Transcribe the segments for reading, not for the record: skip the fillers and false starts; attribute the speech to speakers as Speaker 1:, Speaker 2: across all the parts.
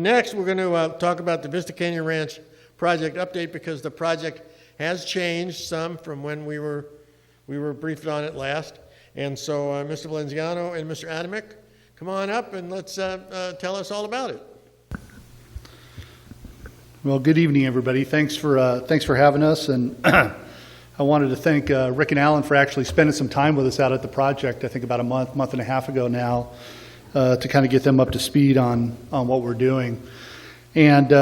Speaker 1: Next, we're going to talk about the Vista Canyon Ranch project update, because the project has changed some from when we were briefed on it last. And so Mr. Valenziano and Mr. Adamik, come on up and let's tell us all about it.
Speaker 2: Well, good evening, everybody. Thanks for having us. And I wanted to thank Rick and Alan for actually spending some time with us out at the project, I think about a month and a half ago now, to kind of get them up to speed on what we're doing. And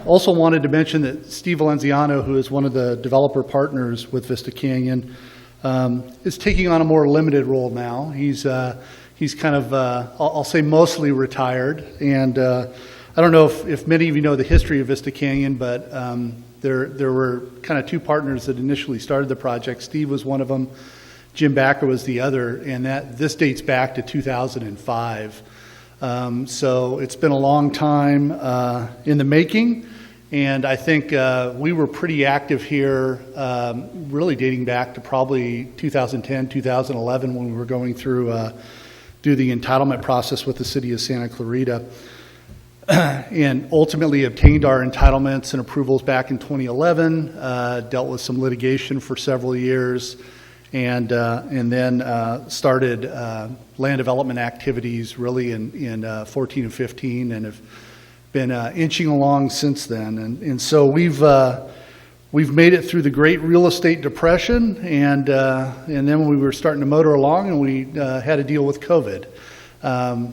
Speaker 2: also wanted to mention that Steve Valenziano, who is one of the developer partners with Vista Canyon, is taking on a more limited role now. He's kind of, I'll say, mostly retired. And I don't know if many of you know the history of Vista Canyon, but there were kind of two partners that initially started the project. Steve was one of them. Jim Backer was the other, and this dates back to 2005. So it's been a long time in the making, and I think we were pretty active here, really dating back to probably 2010, 2011, when we were going through the entitlement process with the city of Santa Clarita, and ultimately obtained our entitlements and approvals back in 2011, dealt with some litigation for several years, and then started land development activities really in 14 and 15, and have been inching along since then. And so we've made it through the Great Real Estate Depression, and then we were starting to motor along, and we had to deal with COVID,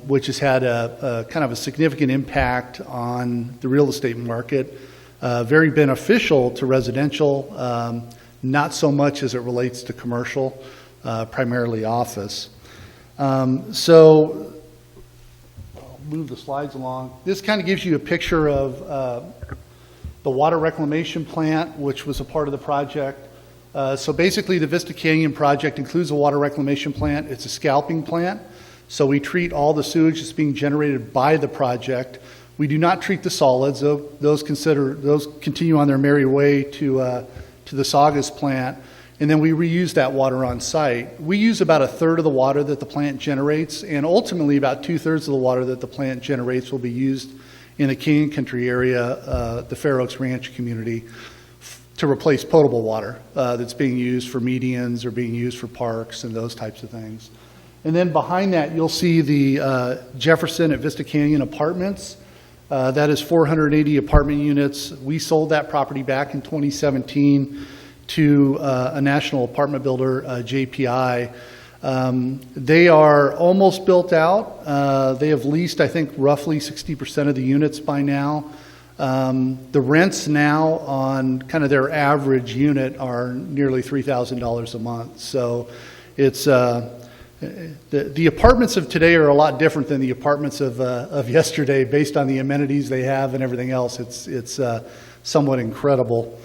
Speaker 2: which has had a kind of a significant impact on the real estate market. Very beneficial to residential. Not so much as it relates to commercial, primarily office. So I'll move the slides along. This kind of gives you a picture of the water reclamation plant, which was a part of the project. So basically the Vista Canyon project includes a water reclamation plant. It's a scalping plant. So we treat all the sewage that's being generated by the project. We do not treat the solids. Those continue on their merry way to the Saugus plant, and then we reuse that water on site. We use about a third of the water that the plant generates, and ultimately about 2/3 of the water that the plant generates will be used in the Canyon Country area, the Fair Oaks Ranch community, to replace potable water that's being used for medians or being used for parks and those types of things. And then behind that, you'll see the Jefferson at Vista Canyon Apartments. That is 480 apartment units. We sold that property back in 2017 to a national apartment builder, JPI. They are almost built out. They have leased, I think, roughly 60% of the units by now. The rents now on kind of their average unit are nearly $3,000 a month. So it's the apartments of today are a lot different than the apartments of yesterday, based on the amenities they have and everything else. It's somewhat incredible.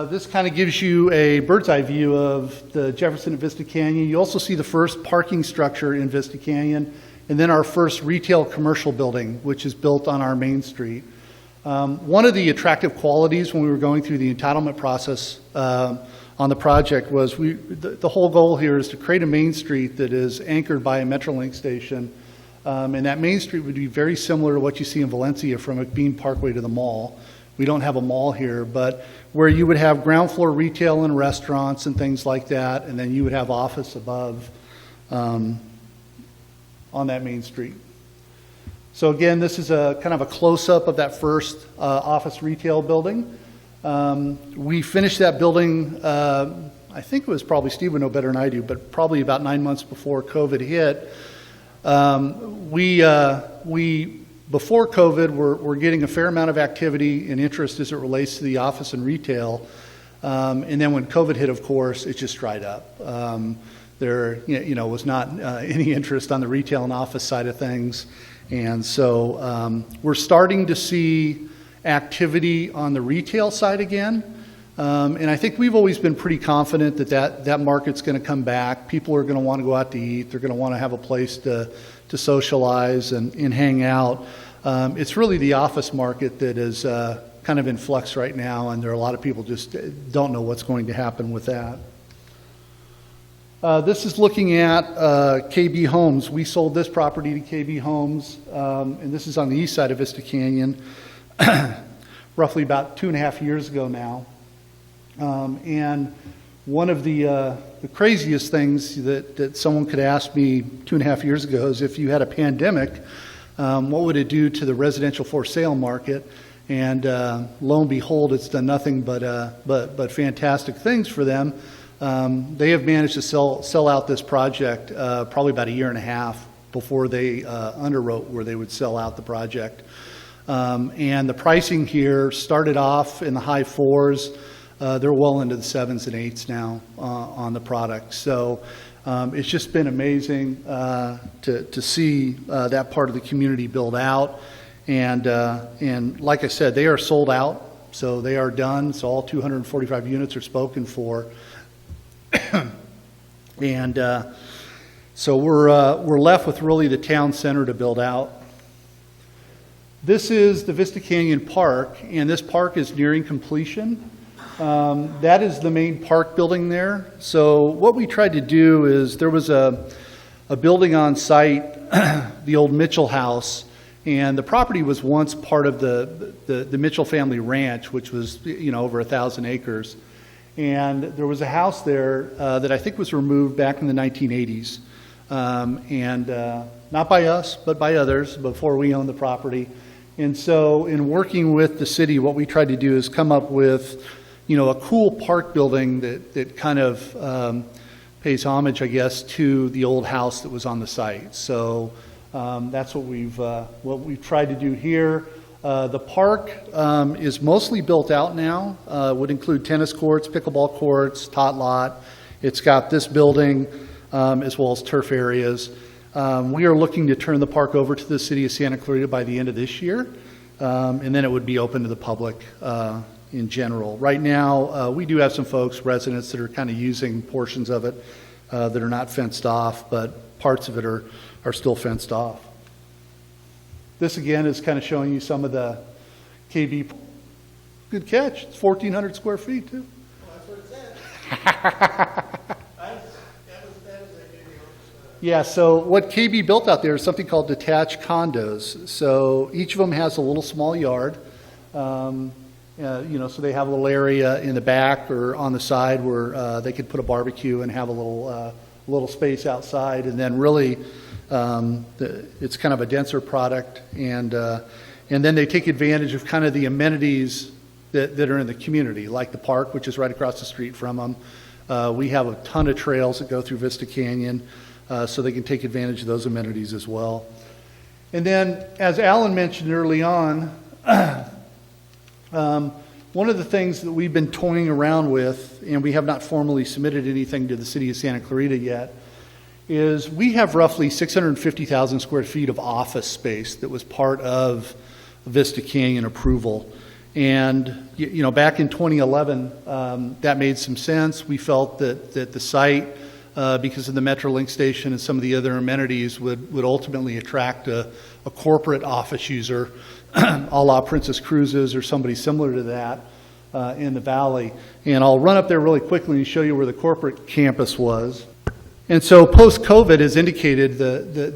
Speaker 2: This kind of gives you a bird's eye view of the Jefferson at Vista Canyon. You also see the first parking structure in Vista Canyon, and then our first retail commercial building, which is built on our main street. One of the attractive qualities when we were going through the entitlement process on the project was the whole goal here is to create a main street that is anchored by a Metrolink station, and that main street would be very similar to what you see in Valencia from McBean Parkway to the mall. We don't have a mall here, but where you would have ground floor retail and restaurants and things like that, and then you would have office above on that main street. So again, this is a kind of a close-up of that first office retail building. We finished that building, I think it was probably, Steve would know better than I do, but probably about 9 months before COVID hit. Before COVID, we're getting a fair amount of activity and interest as it relates to the office and retail. And then when COVID hit, of course, it just dried up. There was not any interest on the retail and office side of things. And so we're starting to see activity on the retail side again. And I think we've always been pretty confident that market's going to come back. People are going to want to go out to eat. They're going to want to have a place to socialize and hang out. It's really the office market that is kind of in flux right now, and there are a lot of people just don't know what's going to happen with that. This is looking at KB Homes. We sold this property to KB Homes, and this is on the east side of Vista Canyon, roughly about 2.5 years ago now. And one of the craziest things that someone could ask me 2.5 years ago is, if you had a pandemic, what would it do to the residential for sale market? And lo and behold, it's done nothing but fantastic things for them. They have managed to sell out this project probably about 1.5 years before they underwrote where they would sell out the project. And the pricing here started off in the high 4s. They're well into the 7s and 8s now on the product. So it's just been amazing to see that part of the community build out. And like I said, they are sold out, so they are done. So all 245 units are spoken for. And so we're left with really the town center to build out. This is the Vista Canyon Park, and this park is nearing completion. That is the main park building there. So what we tried to do is, there was a building on site, the old Mitchell House, and the property was once part of the Mitchell family ranch, which was over 1,000 acres. And there was a house there that I think was removed back in the 1980s, and not by us, but by others before we owned the property. And so in working with the city, what we tried to do is come up with a cool park building that kind of pays homage, I guess, to the old house that was on the site. So that's what we've tried to do here. The park is mostly built out now. Would include tennis courts, pickleball courts, tot lot. It's got this building as well as turf areas. We are looking to turn the park over to the city of Santa Clarita by the end of this year, and then it would be open to the public in general. Right now, we do have some folks, residents, that are kind of using portions of it that are not fenced off, but parts of it are still fenced off. This again is kind of showing you some of the KB. Good catch. It's 1,400 square feet too.
Speaker 1: Well, that's what it said.
Speaker 2: Yeah, so what KB built out there is something called detached condos. So each of them has a little small yard. So they have a little area in the back or on the side where they could put a barbecue and have a little space outside. And then really, it's kind of a denser product. And then they take advantage of kind of the amenities that are in the community, like the park, which is right across the street from them. We have a ton of trails that go through Vista Canyon. So they can take advantage of those amenities as well. And then, as Alan mentioned early on, one of the things that we've been toying around with, and we have not formally submitted anything to the city of Santa Clarita yet, is we have roughly 650,000 square feet of office space that was part of Vista Canyon approval. And back in 2011, that made some sense. We felt that the site, because of the Metrolink station and some of the other amenities, would ultimately attract a corporate office user, a la Princess Cruises or somebody similar to that in the valley. And I'll run up there really quickly and show you where the corporate campus was. And so post-COVID has indicated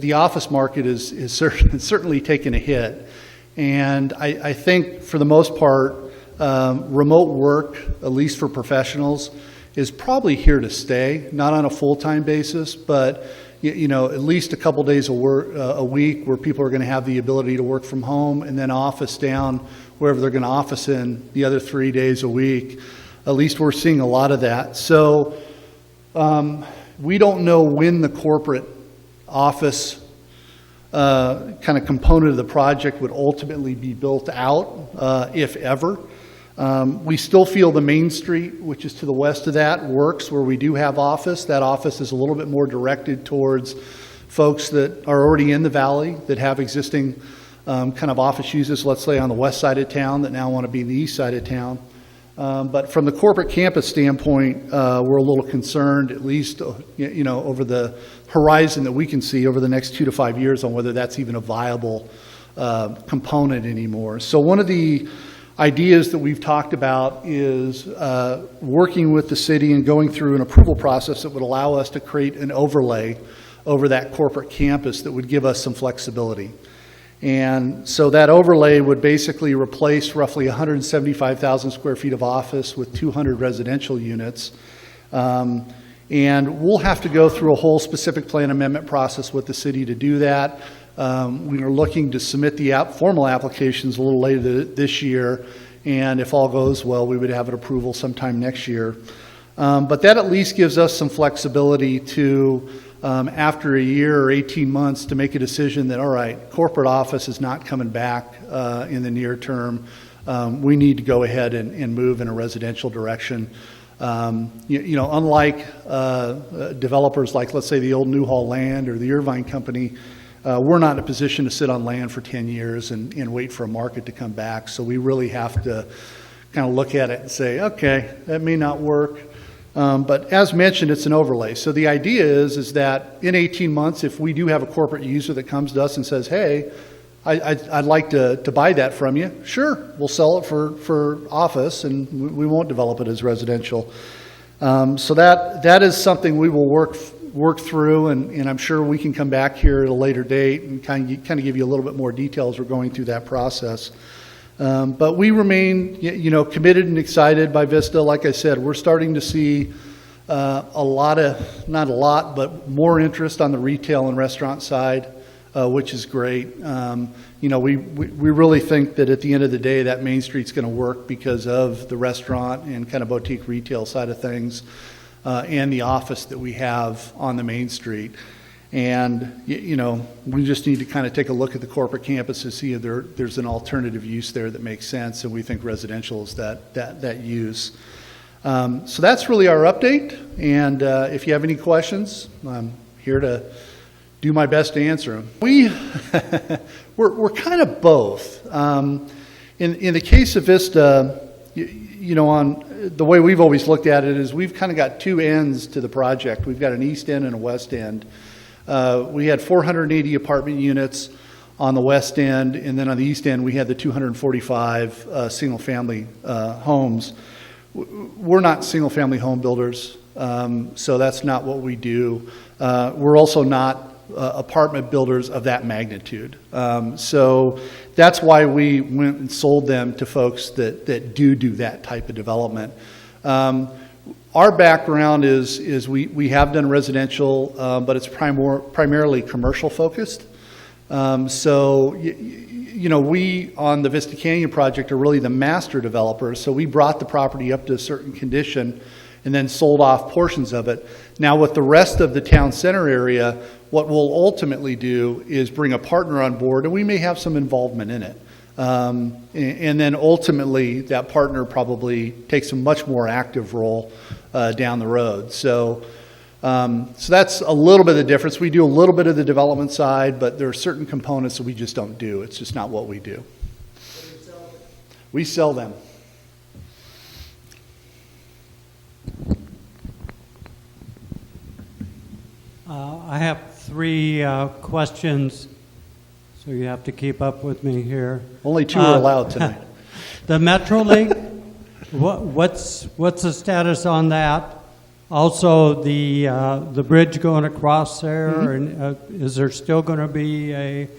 Speaker 2: the office market is certainly taken a hit. And I think for the most part, remote work, at least for professionals, is probably here to stay, not on a full-time basis, but at least a couple days a week where people are going to have the ability to work from home, and then office down wherever they're going to office in the other 3 days a week. At least we're seeing a lot of that. So we don't know when the corporate office kind of component of the project would ultimately be built out, if ever. We still feel the Main Street, which is to the west of that, works where we do have office. That office is a little bit more directed towards folks that are already in the valley, that have existing kind of office uses, let's say on the west side of town, that now want to be in the east side of town. But from the corporate campus standpoint, we're a little concerned, at least over the horizon that we can see over the next 2 to 5 years, on whether that's even a viable component anymore. So one of the ideas that we've talked about is working with the city and going through an approval process that would allow us to create an overlay over that corporate campus that would give us some flexibility. And so that overlay would basically replace roughly 175,000 square feet of office with 200 residential units. And we'll have to go through a whole specific plan amendment process with the city to do that. We are looking to submit the formal applications a little later this year, and if all goes well, we would have an approval sometime next year. But that at least gives us some flexibility to, after a year or 18 months, to make a decision that, all right, corporate office is not coming back in the near term. We need to go ahead and move in a residential direction. Unlike developers like, let's say, the old Newhall Land or the Irvine Company, we're not in a position to sit on land for 10 years and wait for a market to come back. So we really have to kind of look at it and say, okay, that may not work. But as mentioned, it's an overlay. So the idea is that in 18 months, if we do have a corporate user that comes to us and says, hey, I'd like to buy that from you, sure, we'll sell it for office, and we won't develop it as residential. So that is something we will work through, and I'm sure we can come back here at a later date and kind of give you a little bit more detail as we're going through that process. But we remain, committed and excited by Vista. Like I said, we're starting to see a lot of, not a lot, but more interest on the retail and restaurant side, which is great. We really think that at the end of the day, that Main Street's going to work because of the restaurant and kind of boutique retail side of things, and the office that we have on the Main Street. And, we just need to kind of take a look at the corporate campus to see if there's an alternative use there that makes sense, and we think residential is that use. So that's really our update, and if you have any questions, I'm here to do my best to answer them. We're kind of both. In the case of Vista, on the way we've always looked at it is we've kind of got two ends to the project. We've got an east end and a west end. We had 480 apartment units on the west end, and then on the east end we had the 245 single-family homes. We're not single-family home builders, so that's not what we do. We're also not apartment builders of that magnitude. So that's why we went and sold them to folks that do that type of development. Our background is we have done residential, but it's primarily commercial focused. So we on the Vista Canyon project are really the master developers. So we brought the property up to a certain condition and then sold off portions of it. Now with the rest of the town center area, what we'll ultimately do is bring a partner on board, and we may have some involvement in it. And then ultimately that partner probably takes a much more active role down the road. So that's a little bit of the difference. We do a little bit of the development side, but there are certain components that we just don't do. It's just not what we do. We sell them.
Speaker 3: I have three questions, so you have to keep up with me here.
Speaker 2: Only two are allowed tonight.
Speaker 3: The Metrolink, what's the status on that? Also, the bridge going across there,
Speaker 2: Mm-hmm.
Speaker 3: and is there still going to be a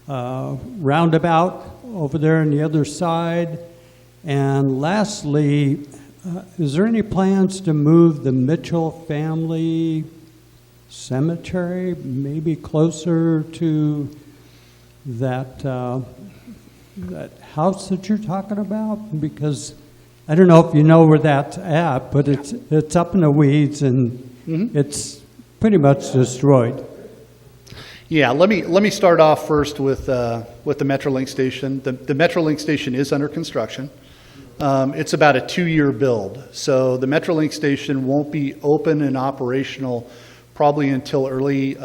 Speaker 3: roundabout over there on the other side? And lastly, is there any plans to move the Mitchell family cemetery maybe closer to that that house that you're talking about? Because I don't know if you know where that's at, but it's up in the weeds and it's pretty much destroyed.
Speaker 2: Yeah, let me start off first with the Metrolink station. The Metrolink station is under construction. It's about a 2-year build, so the Metrolink station won't be open and operational probably until late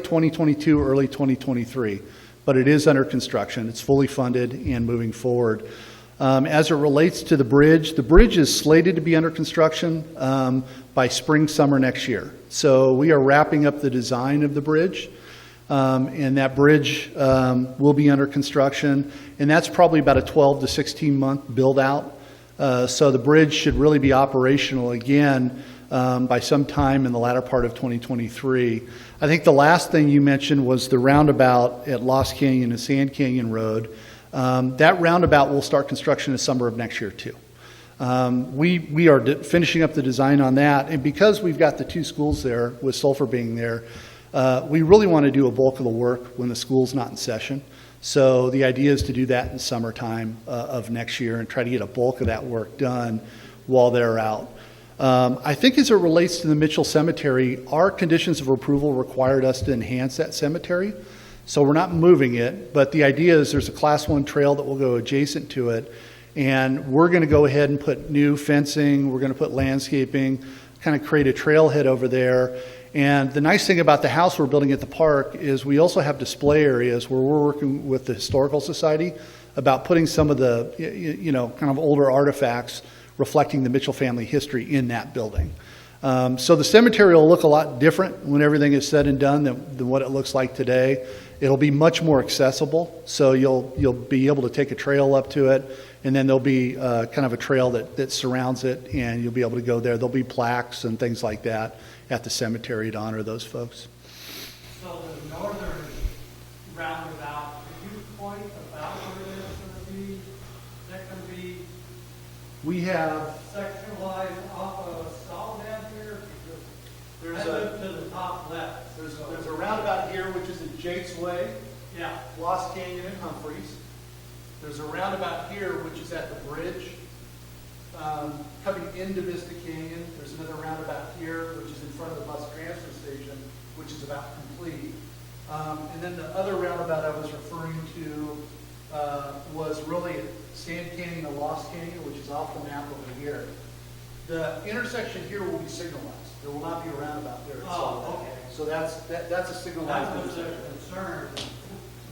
Speaker 2: 2022, early 2023. But it is under construction. It's fully funded and moving forward. As it relates to the bridge is slated to be under construction by spring, summer next year. So we are wrapping up the design of the bridge. and that bridge will be under construction, and that's probably about a 12 to 16 month build out. So the bridge should really be operational again by some time in the latter part of 2023. I think the last thing you mentioned was the roundabout at Lost Canyon and Sand Canyon Road. That roundabout will start construction in the summer of next year too. We are finishing up the design on that, and because we've got the two schools there, with Sulphur being there, we really want to do a bulk of the work when the school's not in session. So the idea is to do that in summertime of next year and try to get a bulk of that work done while they're out. I think as it relates to the Mitchell Cemetery, our conditions of approval required us to enhance that cemetery. So we're not moving it, but the idea is there's a Class 1 trail that will go adjacent to it, and we're going to go ahead and put new fencing, we're going to put landscaping, kind of create a trailhead over there. And the nice thing about the house we're building at the park is we also have display areas where we're working with the Historical Society about putting some of the, kind of older artifacts reflecting the Mitchell family history in that building. So the cemetery will look a lot different when everything is said and done than what it looks like today. It'll be much more accessible, so you'll be able to take a trail up to it, and then there'll be kind of a trail that surrounds it, and you'll be able to go there. There'll be plaques and things like that at the cemetery to honor those folks.
Speaker 3: So the northern roundabout, could you point about where that's going to be? That can be
Speaker 2: We have
Speaker 3: sectionalized off of Soledad here? Because I look to the top left.
Speaker 2: there's a roundabout here which is at Jake's Way,
Speaker 3: Yeah.
Speaker 2: Lost Canyon and Humphreys. There's a roundabout here which is at the bridge coming into Vista Canyon. There's another roundabout here which is in front of the bus transfer station, which is about complete. And then the other roundabout I was referring to was really at Sand Canyon and Lost Canyon, which is off the map over here. The intersection here will be signalized. There will not be a roundabout there.
Speaker 3: Oh, okay.
Speaker 2: So that's a signalized
Speaker 3: That was a
Speaker 2: intersection.
Speaker 3: concern.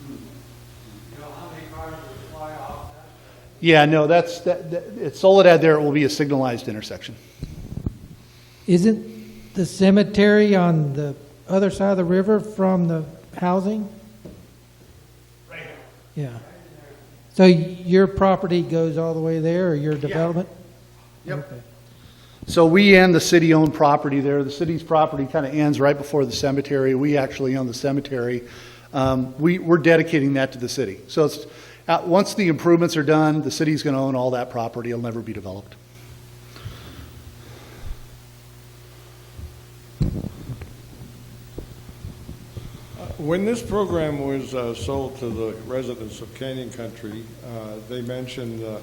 Speaker 3: You know, how many cars would fly off?
Speaker 2: Yeah, no, at Soledad there, it will be a signalized intersection.
Speaker 4: Isn't the cemetery on the other side of the river from the housing?
Speaker 2: Right here.
Speaker 4: Yeah. So your property goes all the way there, or your development?
Speaker 2: Yep.
Speaker 4: Okay.
Speaker 2: So we and the city own property there. The city's property kind of ends right before the cemetery. We actually own the cemetery. We're dedicating that to the city. So it's, once the improvements are done, the city's going to own all that property. It'll never be developed.
Speaker 5: When this program was sold to the residents of Canyon Country, they mentioned the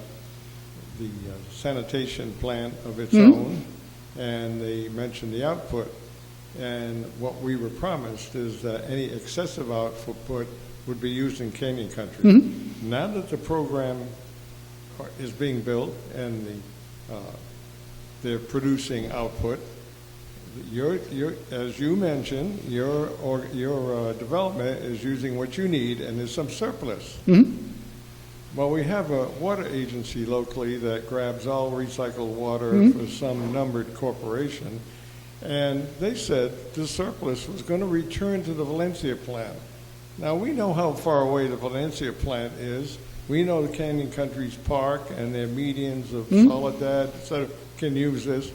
Speaker 5: sanitation plant of its own, and they mentioned the output. And what we were promised is that any excessive output would be used in Canyon Country. Now that the program is being built and they're producing output, as you mentioned, your development is using what you need, and there's some surplus. Well, we have a water agency locally that grabs all recycled water for some numbered corporation, and they said the surplus was going to return to the Valencia plant. Now, we know how far away the Valencia plant is. We know the Canyon Country's park and their medians of Soledad, etc., can use this.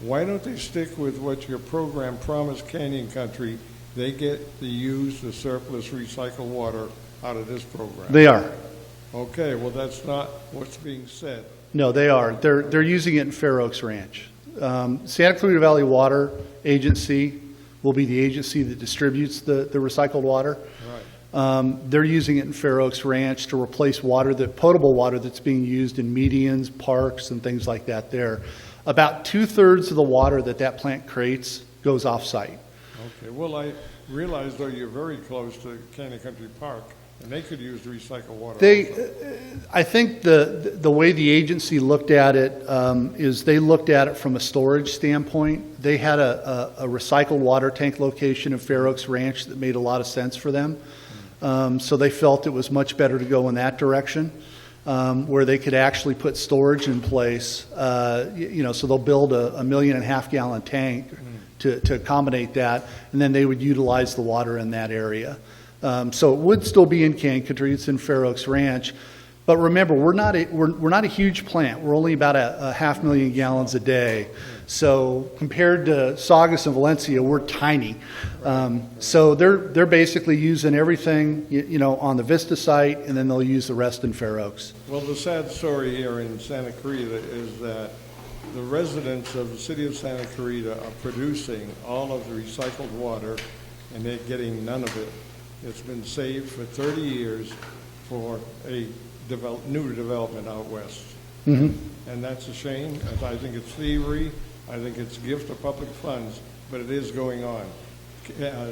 Speaker 5: Why don't they stick with what your program promised Canyon Country? They get to use the surplus recycled water out of this program.
Speaker 2: They are.
Speaker 5: Okay, well, that's not what's being said.
Speaker 2: No, they are. They're using it in Fair Oaks Ranch. Santa Clarita Valley Water Agency will be the agency that distributes the recycled water.
Speaker 5: Right.
Speaker 2: They're using it in Fair Oaks Ranch to replace potable water that's being used in medians, parks, and things like that there. About 2/3 of the water that plant creates goes off-site.
Speaker 5: Okay, well, I realize, though, you're very close to Canyon Country Park, and they could use the recycled water also.
Speaker 2: I think the way the agency looked at it is they looked at it from a storage standpoint. They had a recycled water tank location in Fair Oaks Ranch that made a lot of sense for them. So they felt it was much better to go in that direction, where they could actually put storage in place. So they'll build a 1.5 million gallon tank to accommodate that, and then they would utilize the water in that area. So it would still be in Canyon Country. It's in Fair Oaks Ranch. But remember, we're not a huge plant. We're only about a 500,000 gallons a day. So compared to Saugus and Valencia, we're tiny. So they're basically using everything, on the Vista site, and then they'll use the rest in Fair Oaks.
Speaker 5: Well, the sad story here in Santa Clarita is that the residents of the city of Santa Clarita are producing all of the recycled water, and they're getting none of it. It's been saved for 30 years for a new development out west. And that's a shame. I think it's thievery. I think it's a gift of public funds, but it is going on.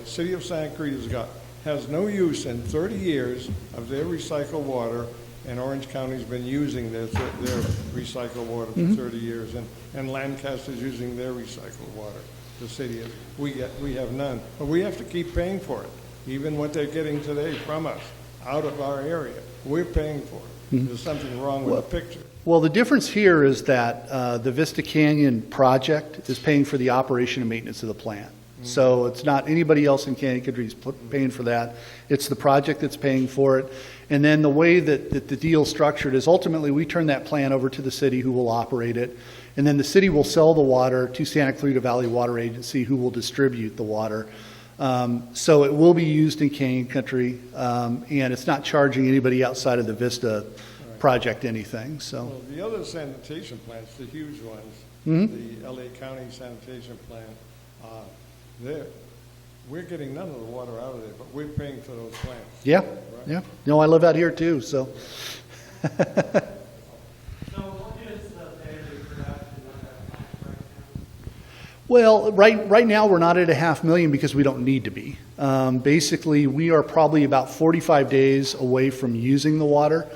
Speaker 5: City of Santa Clarita has no use in 30 years of their recycled water, and Orange County's been using their recycled water for 30 years, and Lancaster's using their recycled water. The city, we have none, but we have to keep paying for it. Even what they're getting today from us, out of our area, we're paying for it. There's something wrong with the picture.
Speaker 2: Well, the difference here is that the Vista Canyon project is paying for the operation and maintenance of the plant. So it's not anybody else in Canyon Country is paying for that. It's the project that's paying for it. And then the way that the deal is structured is ultimately we turn that plant over to the city, who will operate it. And then the city will sell the water to Santa Clarita Valley Water Agency, who will distribute the water. So it will be used in Canyon Country, and it's not charging anybody outside of the Vista project anything. So
Speaker 5: well, the other sanitation plants, the huge ones, the LA County sanitation plant, we're getting none of the water out of there, but we're paying for those plants.
Speaker 2: yeah,
Speaker 5: Right.
Speaker 2: yeah. No, I live out here too, so.
Speaker 3: So what is the daily production of that plant right now?
Speaker 2: Well, right now we're not at 500,000 because we don't need to be. Basically, we are probably about 45 days away from using the water.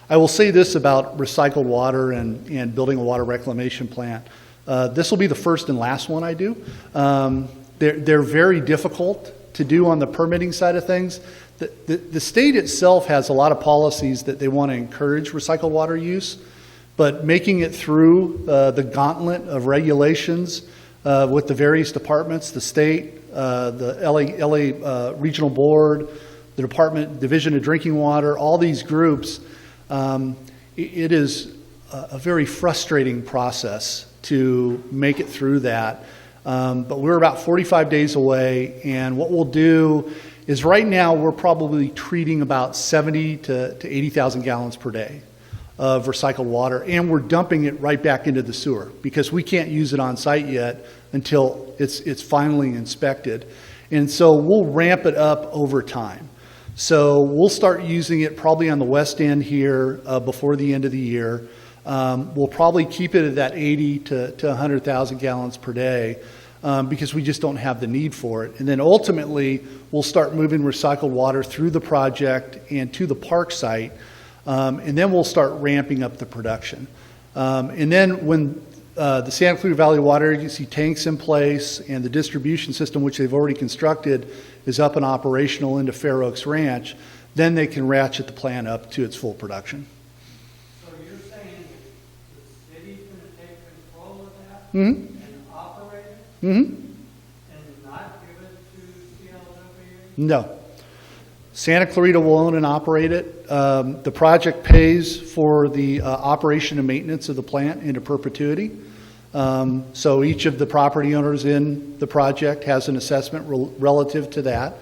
Speaker 2: I will say this about recycled water and building a water reclamation plant. This will be the first and last one I do. They're very difficult to do on the permitting side of things. The state itself has a lot of policies that they want to encourage recycled water use, but making it through the gauntlet of regulations with the various departments, the state, the LA Regional Board, the Division of Drinking Water, all these groups, it is a very frustrating process to make it through that. But we're about 45 days away, and what we'll do is right now we're probably treating about 70 to 80,000 gallons per day of recycled water, and we're dumping it right back into the sewer because we can't use it on site yet until it's finally inspected. And so we'll ramp it up over time. So we'll start using it probably on the west end here before the end of the year. We'll probably keep it at that 80 to 100,000 gallons per day because we just don't have the need for it. And then ultimately, we'll start moving recycled water through the project and to the park site, and then we'll start ramping up the production. And then when the Santa Clarita Valley Water Agency tank's in place and the distribution system, which they've already constructed, is up and operational into Fair Oaks Ranch, then they can ratchet the plant up to its full production.
Speaker 3: So you're saying the city's going to take control of that
Speaker 2: Mm-hmm.
Speaker 3: and operate it
Speaker 2: Mm-hmm.
Speaker 3: and not give it to CLW?
Speaker 2: No. Santa Clarita will own and operate it. The project pays for the operation and maintenance of the plant into perpetuity. So each of the property owners in the project has an assessment relative to that.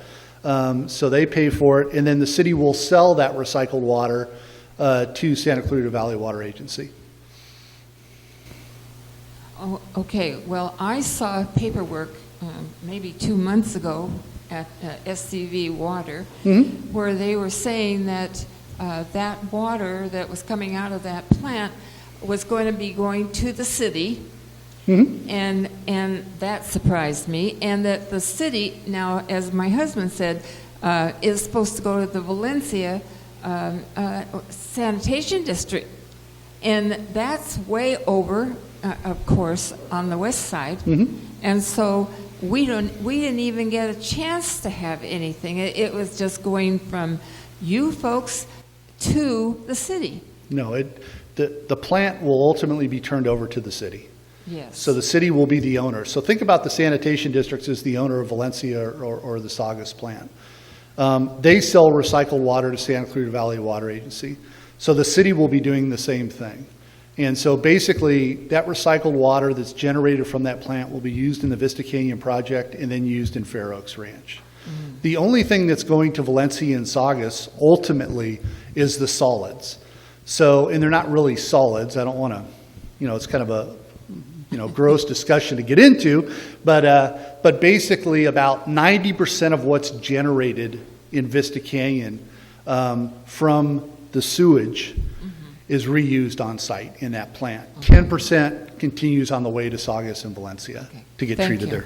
Speaker 2: So they pay for it, and then the city will sell that recycled water to Santa Clarita Valley Water Agency.
Speaker 6: Oh, okay. Well, I saw paperwork maybe 2 months ago at SCV Water where they were saying that that water that was coming out of that plant was going to be going to the city. And that surprised me. And that the city, now, as my husband said, is supposed to go to the Valencia sanitation district. And that's way over, of course, on the west side. And so we didn't even get a chance to have anything. It was just going from you folks to the city.
Speaker 2: No, the plant will ultimately be turned over to the city.
Speaker 6: Yes.
Speaker 2: So the city will be the owner. So think about the sanitation districts as the owner of Valencia or the Saugus plant. They sell recycled water to Santa Clarita Valley Water Agency. So the city will be doing the same thing. And so basically, that recycled water that's generated from that plant will be used in the Vista Canyon project and then used in Fair Oaks Ranch. The only thing that's going to Valencia and Saugus ultimately is the solids. So, and they're not really solids. I don't want to, it's kind of a, gross discussion to get into, but basically about 90% of what's generated in Vista Canyon from the sewage is reused on site in that plant. 10% continues on the way to Saugus and Valencia to get
Speaker 6: Thank
Speaker 2: treated
Speaker 6: you.
Speaker 2: there.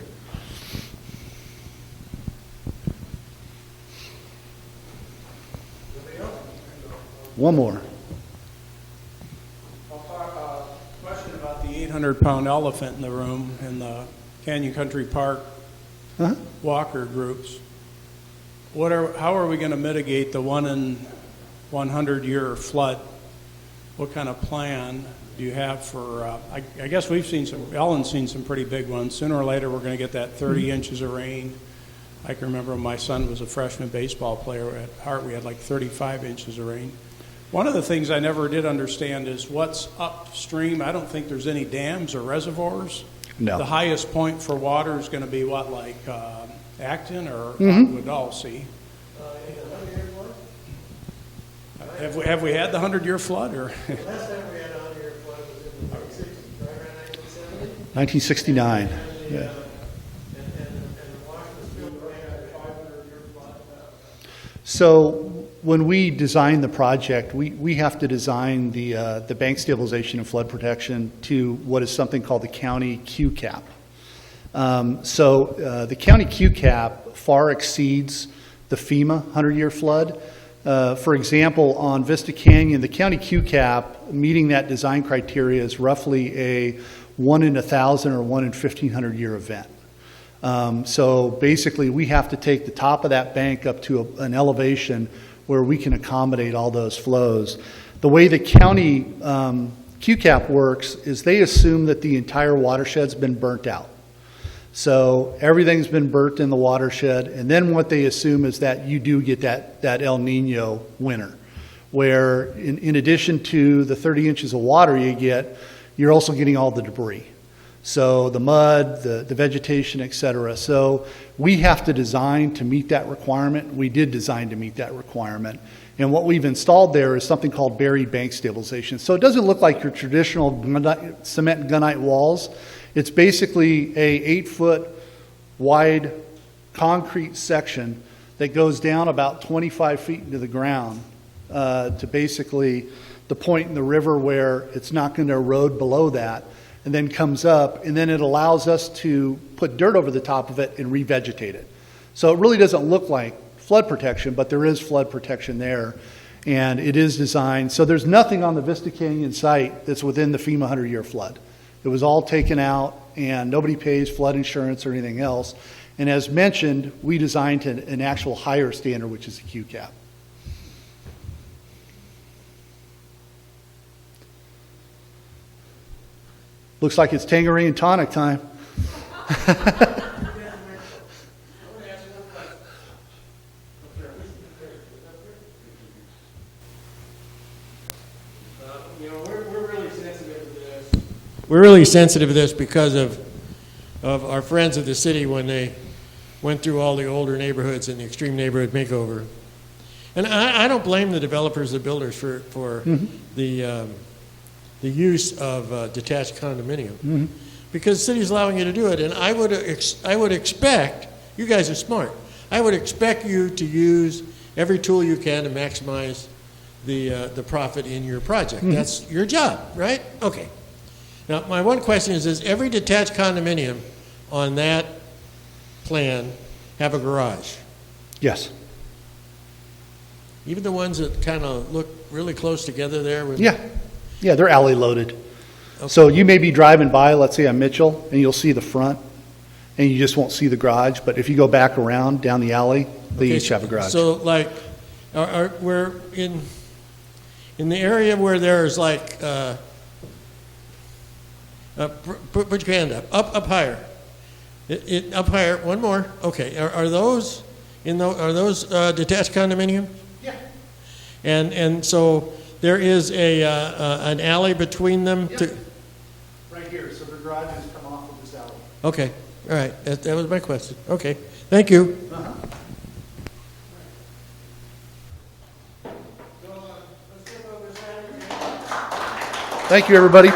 Speaker 2: One more.
Speaker 7: I'll talk a question about the 800-pound elephant in the room in the Canyon Country Park
Speaker 2: Uh-huh.
Speaker 7: walker groups. How are we going to mitigate the 1 in 100-year flood? What kind of plan do you have for, I guess we've seen Ellen's seen some pretty big ones. Sooner or later, we're going to get that 30 inches of rain. I can remember when my son was a freshman baseball player at Hart, we had like 35 inches of rain. One of the things I never did understand is what's upstream. I don't think there's any dams or reservoirs.
Speaker 2: No.
Speaker 7: The highest point for water is going to be what, like Acton or Wadalsea? Have we had the 100-year flood? Or
Speaker 1: Last time we had a 100-year flood was in the 1960s, right around 1970?
Speaker 2: 1969. Yeah.
Speaker 1: And the wash was filled right at a 500-year flood.
Speaker 2: So when we design the project, we have to design the bank stabilization and flood protection to what is something called the county QCAP. The county QCAP far exceeds the FEMA 100-year flood. For example, on Vista Canyon, the county QCAP, meeting that design criteria is roughly a 1 in 1,000 or 1 in 1,500 year event. So basically, we have to take the top of that bank up to an elevation where we can accommodate all those flows. The way the county QCAP works is they assume that the entire watershed's been burnt out. So everything's been burnt in the watershed, and then what they assume is that you do get that El Nino winter, where in addition to the 30 inches of water you get, you're also getting all the debris. So the mud, the vegetation, et cetera. So we have to design to meet that requirement. We did design to meet that requirement. And what we've installed there is something called buried bank stabilization. So it doesn't look like your traditional cement and gunite walls. It's basically a 8-foot wide concrete section that goes down about 25 feet into the ground to basically the point in the river where it's not going to erode below that, and then comes up, and then it allows us to put dirt over the top of it and revegetate it. So it really doesn't look like flood protection, but there is flood protection there, and it is designed. So there's nothing on the Vista Canyon site that's within the FEMA 100-year flood. It was all taken out, and nobody pays flood insurance or anything else. And as mentioned, we designed an actual higher standard, which is the QCAP. Looks like it's Tangerine tonic time.
Speaker 1: We're really sensitive to this because of our friends of the city when they went through all the older neighborhoods in the extreme neighborhood makeover. And I don't blame the developers, the builders for the use of detached condominium because the city's allowing you to do it. And I would expect, you guys are smart, I would expect you to use every tool you can to maximize the profit in your project. That's your job, right? Okay. Now, my one question is every detached condominium on that plan have a garage?
Speaker 2: Yes.
Speaker 1: Even the ones that kind of look really close together there?
Speaker 2: Yeah, they're alley loaded. Okay. So you may be driving by, let's say on Mitchell, and you'll see the front, and you just won't see the garage. But if you go back around down the alley, they each have a garage.
Speaker 1: So, like, we're in the area where there's like Put your hand up. Up higher. Up higher. One more. Okay. Are those detached condominiums?
Speaker 2: Yeah.
Speaker 1: And so there is an alley between them.
Speaker 2: Yep. Right here, so the garages come off of this alley.
Speaker 1: Okay. All right. That was my question. Okay. Thank you.
Speaker 2: Thank you, everybody.